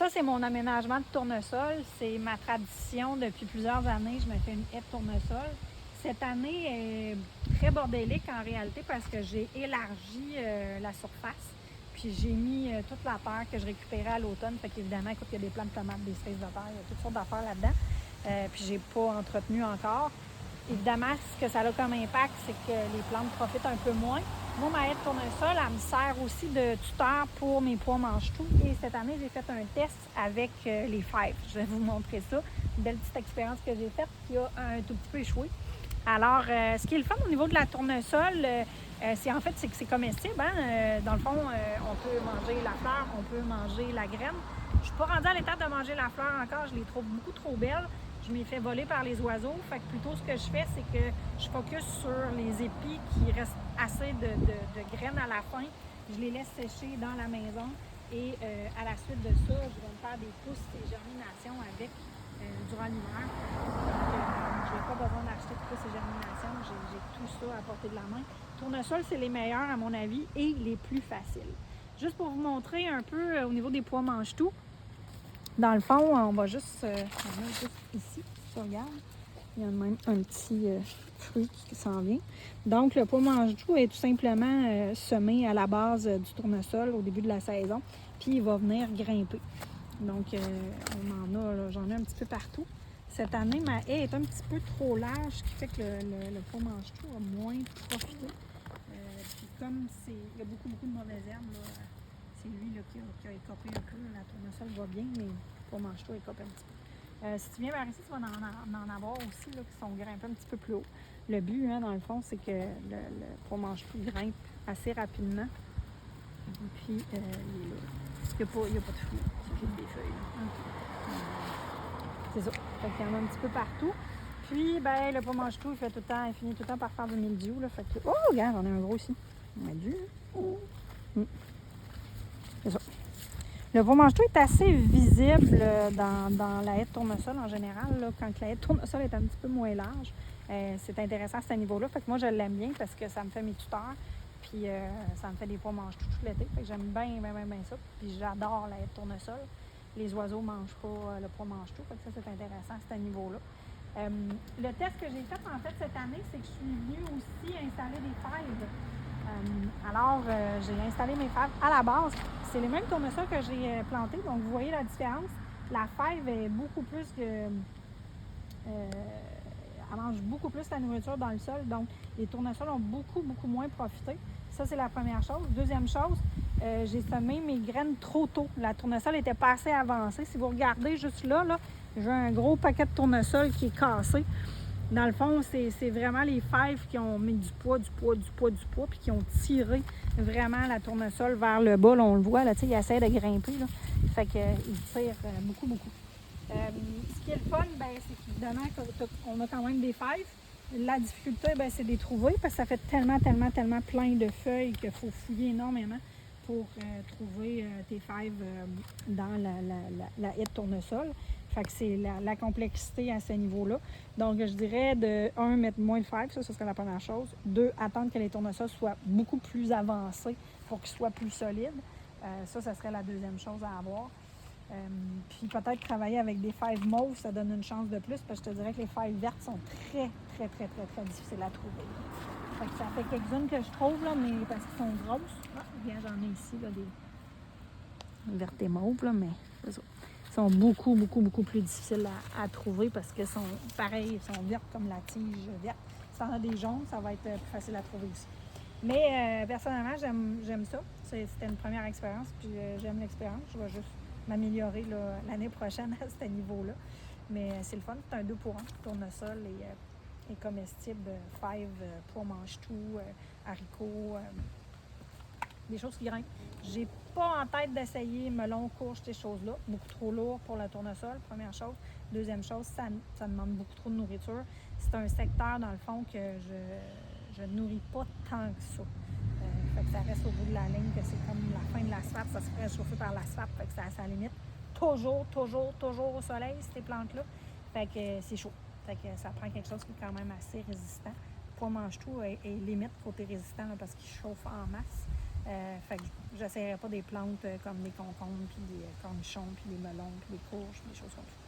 Ça, c'est mon aménagement de tournesol. C'est ma tradition depuis plusieurs années. Je me fais une haie de tournesol. Cette année est très bordélique en réalité parce que j'ai élargi la surface. Puis j'ai mis toute la terre que je récupérais à l'automne. Fait qu'évidemment, écoute, il y a des plants de tomates, des cerises de terre, il y a toutes sortes d'affaires là-dedans. Puis j'ai pas entretenu encore. Évidemment, ce que ça a comme impact, c'est que les plantes profitent un peu moins. Moi, ma haie de tournesol, elle me sert aussi de tuteur pour mes pois mange-tout. Et cette année, j'ai fait un test avec les fèves. Je vais vous montrer ça. Une belle petite expérience que j'ai faite qui a un tout petit peu échoué. Alors, ce qui est le fun au niveau de la tournesol, c'est que c'est comestible. Hein? Dans le fond, on peut manger la fleur, on peut manger la graine. Je ne suis pas rendue à l'étape de manger la fleur encore. Je les trouve beaucoup trop belles. Je m'y fais voler par les oiseaux. Fait que plutôt, ce que je fais, c'est que je focus sur les épis qui restent assez de graines à la fin. Je les laisse sécher dans la maison. Et à la suite de ça, je vais me faire des pousses et germinations avec durant l'hiver. Je n'ai pas besoin d'acheter de pousses et germinations. J'ai tout ça à portée de la main. Tournesol, c'est les meilleurs à mon avis et les plus faciles. Juste pour vous montrer un peu au niveau des pois mange-tout. Dans le fond, on va juste, on a juste ici, si tu regardes, il y a même un petit fruit qui s'en vient. Donc, le pois mange-tout est tout simplement semé à la base du tournesol au début de la saison, puis il va venir grimper. Donc, on en a, là, j'en ai un petit peu partout. Cette année, ma haie est un petit peu trop large, ce qui fait que le pois mange-tout a moins profité. Puis comme il y a beaucoup de mauvaises herbes, là, c'est lui là, qui a écopé un peu. La tournesol va bien, mais le pois mange-tout écope un petit peu. Si tu viens vers ici, tu vas en avoir aussi là, qui sont grimpés un petit peu plus haut. Le but, hein, dans le fond, c'est que le pois mange-tout grimpe assez rapidement. Puis, il est là. Il n'y a pas de fruits, il suffit des feuilles. C'est ça. Fait qu'il y en a un petit peu partout. Puis, ben, le pois mange-tout, il finit tout le temps par faire du mildiou. Là. Fait que, oh, regarde, on a un gros ici. On a dû. C'est ça. Le pois mange-tout est assez visible dans la haie de tournesol en général. Là, quand la haie de tournesol est un petit peu moins large, c'est intéressant à ce niveau-là. Fait que moi, je l'aime bien parce que ça me fait mes tuteurs. Puis ça me fait des pois mange-tout tout l'été. Fait que j'aime bien ça. Puis j'adore la haie de tournesol. Les oiseaux ne mangent pas le pois mange-tout. Fait que ça, c'est intéressant à ce niveau-là. Le test que j'ai fait en fait cette année, c'est que je suis venue aussi installer des fèves. Alors, j'ai installé mes fèves à la base. C'est les mêmes tournesols que j'ai plantés. Donc, vous voyez la différence. La fève est beaucoup plus que... elle mange beaucoup plus la nourriture dans le sol. Donc, les tournesols ont beaucoup moins profité. Ça, c'est la première chose. Deuxième chose, j'ai semé mes graines trop tôt. La tournesol n'était pas assez avancée. Si vous regardez juste là, j'ai un gros paquet de tournesol qui est cassé. Dans le fond, c'est vraiment les fèves qui ont mis du poids, puis qui ont tiré vraiment la tournesol vers le bas. Là, on le voit, là, il essaie de grimper. Là. Fait qu'il tire beaucoup. Ce qui est le fun, ben, c'est qu'évidemment, on a quand même des fèves. La difficulté, ben, c'est de les trouver parce que ça fait tellement plein de feuilles qu'il faut fouiller énormément pour trouver tes fèves dans la haie de tournesol. Fait que c'est la complexité à ce niveau-là. Donc, je dirais mettre moins de fèves, ça serait la première chose. 2, attendre que les tournesols soient beaucoup plus avancés pour qu'ils soient plus solides. Ça serait la deuxième chose à avoir. Puis peut-être travailler avec des fèves mauves, ça donne une chance de plus, parce que je te dirais que les fèves vertes sont très difficiles à trouver. Fait que ça fait quelques-unes que je trouve, là, mais parce qu'elles sont grosses. Ah, bien, j'en ai ici, là, des vertes et mauves, là, mais c'est ça. Elles sont beaucoup plus difficiles à trouver parce qu'elles sont pareilles, elles sont vertes comme la tige verte. Si t'en as des jaunes, ça va être plus facile à trouver aussi. Mais personnellement, j'aime ça. C'était une première expérience, puis j'aime l'expérience. Je vais juste m'améliorer l'année prochaine à ce niveau-là. Mais c'est le fun, c'est un 2 pour 1. Tournesol et comestible, fèves, pois mange-tout, haricots, des choses qui grimpent. J'ai pas en tête d'essayer melon, courge, ces choses-là. Beaucoup trop lourd pour le tournesol, première chose. Deuxième chose, ça demande beaucoup trop de nourriture. C'est un secteur, dans le fond, que je ne nourris pas tant que ça. Fait que ça reste au bout de la ligne, que c'est comme la fin de l'asphalte, ça se fait chauffer par l'asphalte, fait que c'est à sa limite. Toujours au soleil, ces plantes-là. Fait que c'est chaud. Fait que ça prend quelque chose qui est quand même assez résistant. Pois mange-tout est limite côté résistant là, parce qu'il chauffe en masse. Fait que Je n'essayerai pas des plantes comme des concombres, puis des cornichons, puis des melons, puis des courges, puis des choses comme ça.